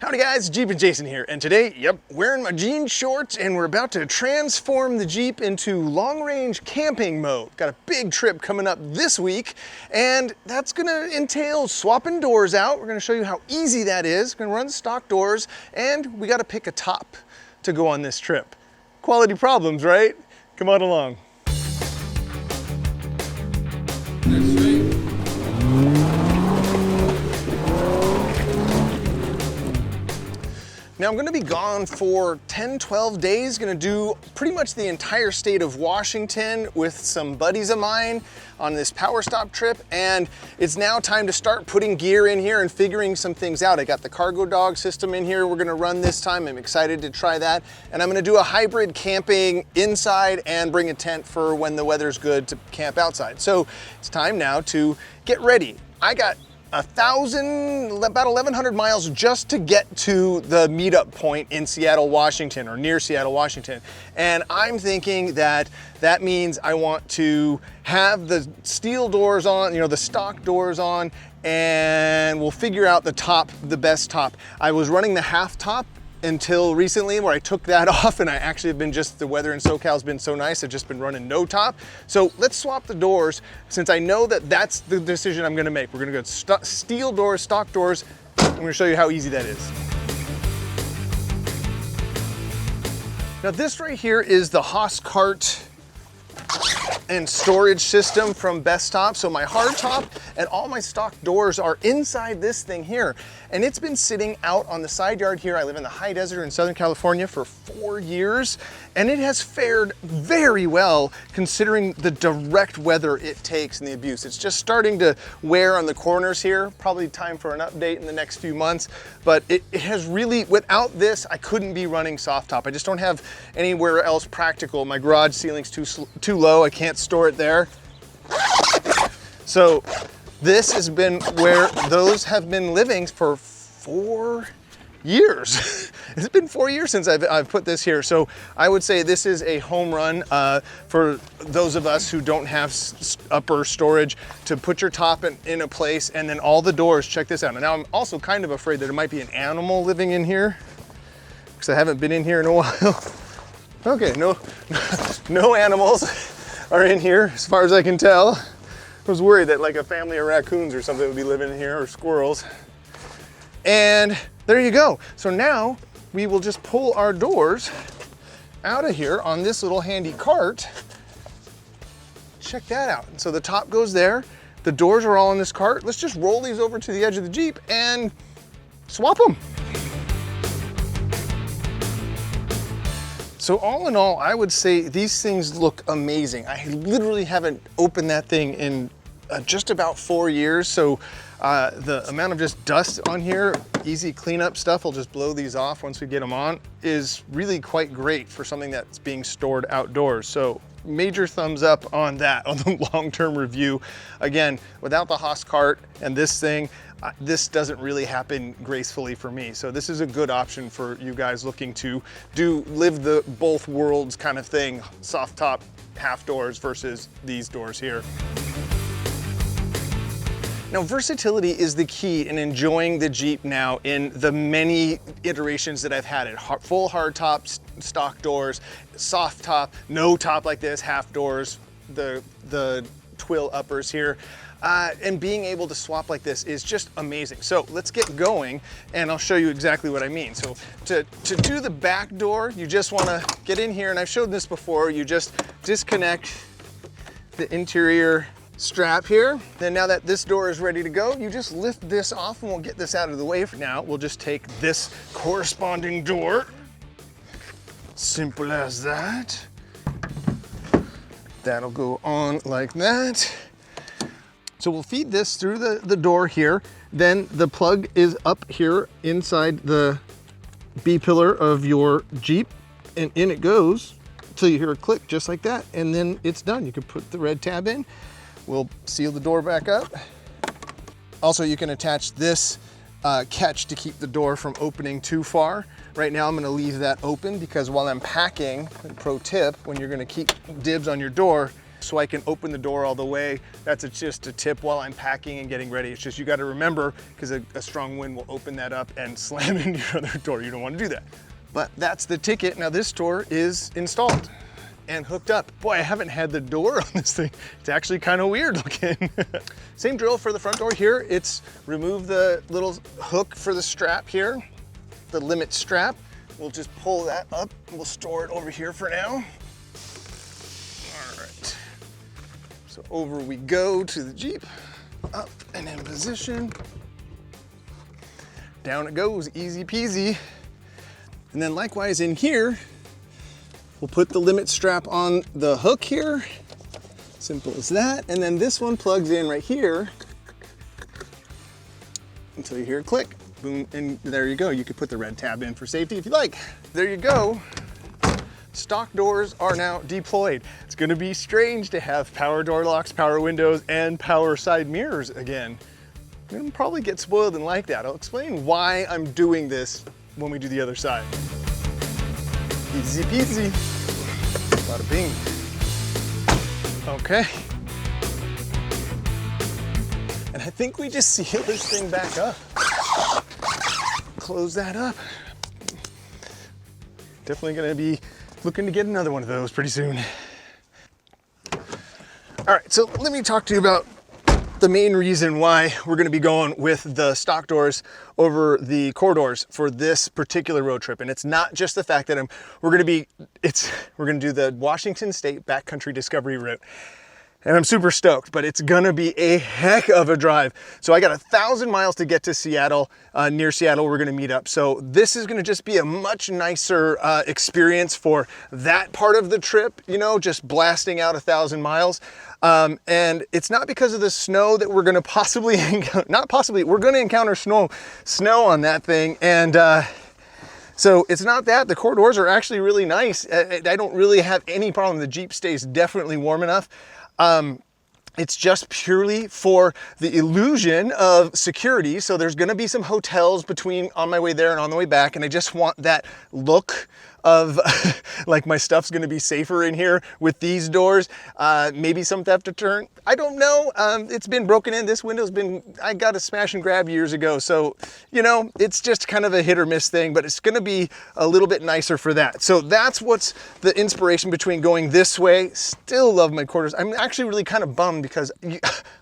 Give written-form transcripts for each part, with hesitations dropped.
Howdy guys, Jeep and Jason here, and today, wearing my jean shorts, and we're about to transform the Jeep into long-range camping mode. Got a big trip coming up this week, and that's gonna entail swapping doors out. We're gonna show you how easy that is. We're gonna run stock doors, and we gotta pick a top to go on this trip. Quality problems, right? Come on along. Now I'm gonna be gone for 10, 12 days, gonna do pretty much the entire state of Washington with some buddies of mine on this power stop trip, and it's now time to start putting gear in here and figuring some things out. I got the cargo dog system in here we're gonna run this time. I'm excited to try that, and I'm gonna do a hybrid camping inside and bring a tent for when the weather's good to camp outside. So it's time now to get ready. I got about 1,100 miles just to get to the meetup point in Seattle, Washington, or near Seattle, Washington. And I'm thinking that that means I want to have the steel doors on, the stock doors on, and we'll figure out the best top. I was running the half top until recently, where I took that off, and I actually have been the weather in SoCal has been so nice, I've just been running no top. So let's swap the doors, since I know that that's the decision I'm gonna make. We're gonna go steel doors, stock doors. I'm gonna show you how easy that is. Now this right here is the Haas cart and storage system from BesTop. So my hard top and all my stock doors are inside this thing here. And it's been sitting out on the side yard here. I live in the high desert in Southern California for 4 years, and it has fared very well considering the direct weather it takes and the abuse. It's just starting to wear on the corners here. Probably time for an update in the next few months, but it has really, without this, I couldn't be running soft top. I just don't have anywhere else practical. My garage ceiling's too low. I can't store it there. So this has been where those have been living for 4 years. It's been 4 years since I've put this here. So I would say this is a home run for those of us who don't have upper storage, to put your top in a place, and then all the doors, check this out. And now I'm also kind of afraid that there might be an animal living in here, because I haven't been in here in a while. Okay, no animals are in here as far as I can tell. I was worried that like a family of raccoons or something would be living in here, or squirrels. And there you go. So now we will just pull our doors out of here on this little handy cart. Check that out. So the top goes there. The doors are all on this cart. Let's just roll these over to the edge of the Jeep and swap them. So all in all, I would say these things look amazing. I literally haven't opened that thing in just about 4 years. So the amount of just dust on here, easy cleanup stuff, I'll just blow these off once we get them on, is really quite great for something that's being stored outdoors. So major thumbs up on that, on the long-term review. Again, without the Haas cart and this thing, this doesn't really happen gracefully for me. So this is a good option for you guys looking to live the both worlds kind of thing, soft top, half doors versus these doors here. Now, versatility is the key in enjoying the Jeep now in the many iterations that I've had it. Full hard tops, stock doors, soft top, no top like this, half doors, the twill uppers here. And being able to swap like this is just amazing. So let's get going, and I'll show you exactly what I mean. So to do the back door, you just wanna get in here, and I've showed this before, you just disconnect the interior strap here. Then now that this door is ready to go, you just lift this off, and we'll get this out of the way for now. We'll just take this corresponding door. Simple as that. That'll go on like that. So we'll feed this through the door here. Then the plug is up here inside the B-pillar of your Jeep, and in it goes till you hear a click just like that, and then it's done. You can put the red tab in. We'll seal the door back up. Also, you can attach this catch to keep the door from opening too far. Right now I'm gonna leave that open because while I'm packing, pro tip, when you're gonna keep dibs on your door, so I can open the door all the way. That's just a tip while I'm packing and getting ready. It's just you got to remember, because a strong wind will open that up and slam into your other door. You don't want to do that. But that's the ticket. Now this door is installed and hooked up. Boy, I haven't had the door on this thing. It's actually kind of weird looking. Same drill for the front door here. It's remove the little hook for the strap here, the limit strap. We'll just pull that up. We'll store it over here for now. All right. So over we go to the Jeep, up and in position. Down it goes, easy peasy. And then likewise in here, we'll put the limit strap on the hook here. Simple as that. And then this one plugs in right here until you hear it click. Boom, and there you go. You could put the red tab in for safety if you like. There you go. Stock doors are now deployed. It's gonna be strange to have power door locks, power windows, and power side mirrors again. I'm gonna probably get spoiled and like that. I'll explain why I'm doing this when we do the other side. Easy peasy. Bada bing. Okay. And I think we just seal this thing back up. Close that up. Definitely gonna be looking to get another one of those pretty soon. All right, so let me talk to you about the main reason why we're gonna be going with the stock doors over the core doors for this particular road trip. And it's not just the fact that we're gonna do the Washington State backcountry discovery route. And I'm super stoked, but it's gonna be a heck of a drive. So I got 1,000 miles to get to Seattle. Near Seattle, we're gonna meet up. So this is gonna just be a much nicer experience for that part of the trip, you know, just blasting out 1,000 miles. And it's not because of the snow that we're gonna possibly, we're gonna encounter snow on that thing. And so it's not that. The core doors are actually really nice. I don't really have any problem. The Jeep stays definitely warm enough. It's just purely for the illusion of security. So there's gonna be some hotels on my way there and on the way back. And I just want that look of like my stuff's gonna be safer in here with these doors. Maybe some theft deterrent. I don't know. It's been broken in. This window's I got a smash and grab years ago. So, you know, it's just kind of a hit or miss thing, but it's gonna be a little bit nicer for that. So that's what's the inspiration between going this way. Still love my quarters. I'm actually really kind of bummed because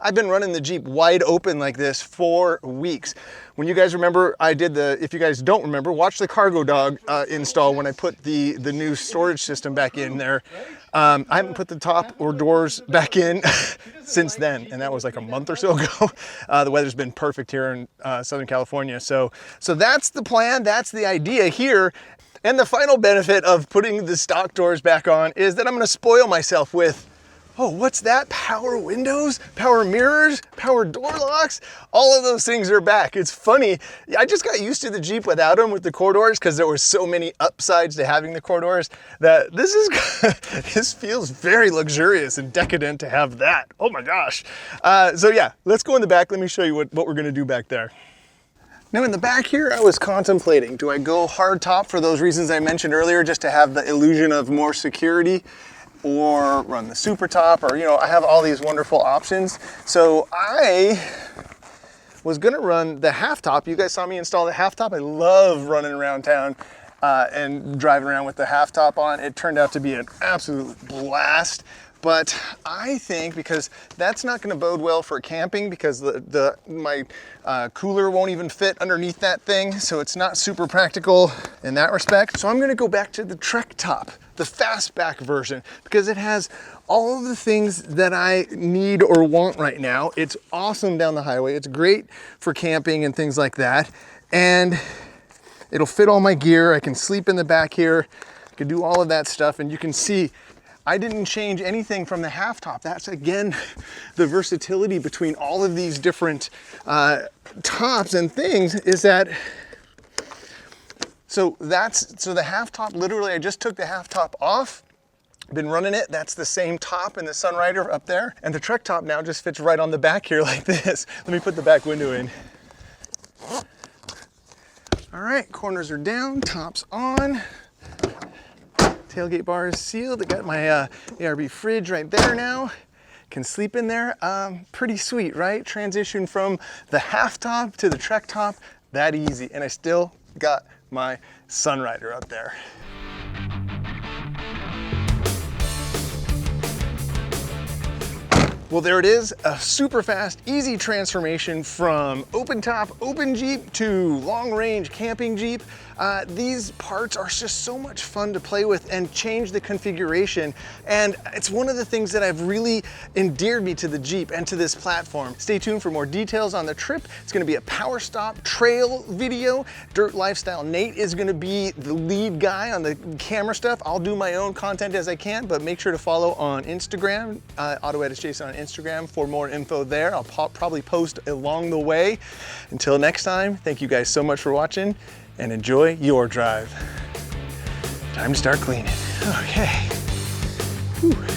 I've been running the Jeep wide open like this for weeks. When you guys remember, if you guys don't remember, watch the cargo dog install when I put the new storage system back in there. I haven't put the top or doors back in since then, and that was like a month or so ago. The weather's been perfect here in Southern California. So that's the plan, that's the idea here. And the final benefit of putting the stock doors back on is that I'm gonna spoil myself with, oh, what's that? Power windows, power mirrors, power door locks. All of those things are back. It's funny. I just got used to the Jeep without them with the core doors because there were so many upsides to having the core doors that this feels very luxurious and decadent to have that. Oh my gosh. So yeah, let's go in the back. Let me show you what we're gonna do back there. Now in the back here, I was contemplating, do I go hard top for those reasons I mentioned earlier, just to have the illusion of more security, or run the super top, or, you know, I have all these wonderful options. So I was gonna run the half top. You guys saw me install the half top. I love running around town and driving around with the half top on. It turned out to be an absolute blast. But I think, because that's not gonna bode well for camping, because my cooler won't even fit underneath that thing, so it's not super practical in that respect. So I'm gonna go back to the TrekTop, the fastback version, because it has all of the things that I need or want right now. It's awesome down the highway. It's great for camping and things like that. And it'll fit all my gear. I can sleep in the back here. I can do all of that stuff, and you can see I didn't change anything from the half top. That's, again, the versatility between all of these different tops and things is that, so the half top, literally I just took the half top off, been running it. That's the same top in the Sunrider up there. And the TrekTop now just fits right on the back here like this. Let me put the back window in. All right, corners are down, top's on. tailgate bar is sealed. I got my ARB fridge right there now. Can sleep in there. Pretty sweet, right? Transition from the half top to the TrekTop, that easy. And I still got my Sunrider up there. Well, there it is, a super fast, easy transformation from open top, open Jeep to long range camping Jeep. These parts are just so much fun to play with and change the configuration. And it's one of the things that have really endeared me to the Jeep and to this platform. Stay tuned for more details on the trip. It's gonna be a power stop trail video. Dirt Lifestyle Nate is gonna be the lead guy on the camera stuff. I'll do my own content as I can, but make sure to follow on Instagram, AutoEdits Jason on Instagram for more info there. I'll probably post along the way. Until next time, thank you guys so much for watching and enjoy your drive. Time to start cleaning. Okay. Whew.